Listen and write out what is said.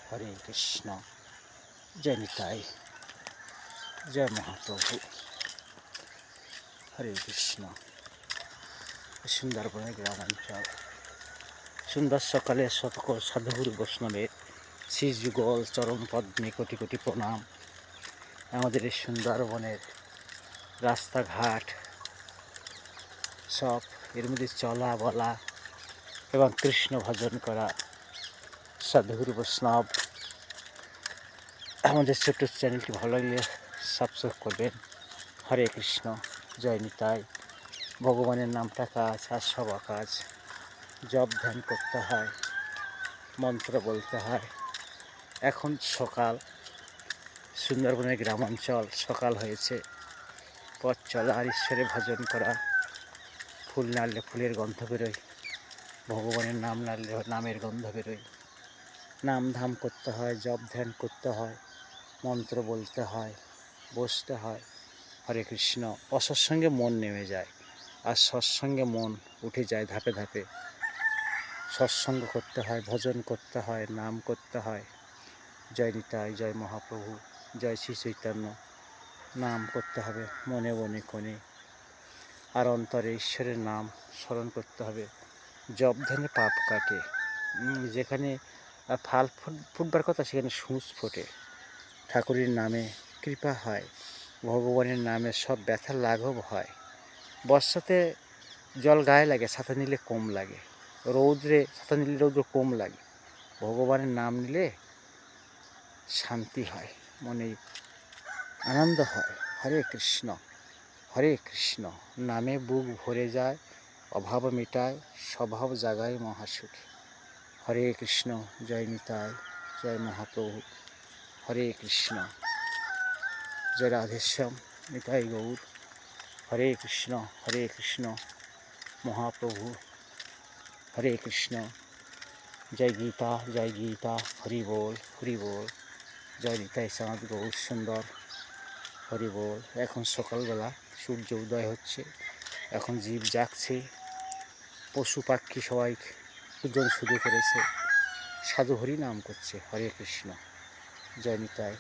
হরে কৃষ্ণ। জয় নিতাই, জয় মহাপ্রভু। হরে কৃষ্ণ। সুন্দরবনের গ্রামাঞ্চল, সুন্দর সকালে সকল সাধুগুরু বৈষ্ণবের শ্রীযুগল চরণ পদ্মে কোটি কোটি প্রণাম। আমাদের এই সুন্দরবনের রাস্তাঘাট সব এর মধ্যে চলা বলা এবং কৃষ্ণ ভজন করা সাধুগুরু বৈষ্ণব। আমাদের ছোট্ট চ্যানেলটি ভালো লাগলে সাবস্ক্রাইব করবেন। হরে কৃষ্ণ। জয় নিতাই। ভগবানের নামটা কাজ আর সব কাজ। জপ ধ্যান করতে হয়, মন্ত্র বলতে হয়। এখন সকাল, সুন্দরবনের গ্রামাঞ্চল, সকাল হয়েছে। পথ চলা আর ঈশ্বরের ভজন করা। ফুল নাড়লে ফুলের গন্ধ বেরোয়, ভগবানের নাম নাড়লে নামের গন্ধ বেরোয়। নাম ধাম করতে হয়, জপ ধ্যান করতে হয়, মন্ত্র বলতে হয়, বসতে হয়। হরে কৃষ্ণ। অসৎসঙ্গে মন নেমে যায় আর সৎসঙ্গে মন উঠে যায় ধাপে ধাপে। সৎসঙ্গ করতে হয়, ভজন করতে হয়, নাম করতে হয়। জয় নিতাই, জয় মহাপ্রভু, জয় শ্রী চৈতন্য। নাম করতে হবে মনে মনে কোণে, আর অন্তরে ঈশ্বরের নাম স্মরণ করতে হবে। জপ ধ্যানে পাপ কাটে। যেখানে ফাল ফুটবার কথা সেখানে সূঁচ ফোটে। ঠাকুরের নামে কৃপা হয়, ভগবানের নামে সব ব্যথা লাঘব হয়। বর্ষাতে জল গায়ে লাগে, ছাতা নিলে কম লাগে। রৌদ্রে ছাতা নিলে রৌদ্র কম লাগে। ভগবানের নাম নিলে শান্তি হয়, মনে আনন্দ হয়। হরে কৃষ্ণ, হরে কৃষ্ণ। নামে বুক ভরে যায়, অভাব মেটায়, স্বভাব জাগায় মহাসুখ। হরে কৃষ্ণ। জয় নিতাই, জয় মহাপ্রভু। হরে কৃষ্ণ। জয় রাধেশ্যাম, নিতাই গৌর। হরে কৃষ্ণ, হরে কৃষ্ণ। মহাপ্রভু। হরে কৃষ্ণ। জয় গীতা, জয় গীতা। হরি বল, হরি বল। জয় নিতাই চাঁদ গৌর সুন্দর। হরি বল। এখন সকালবেলা সূর্য উদয় হচ্ছে, এখন জীব জাগছে, পশু পাখি সবাই পূজন শুরু করেছে, সাধু হরি নাম করছে। হরে কৃষ্ণ। জয় নিতাই।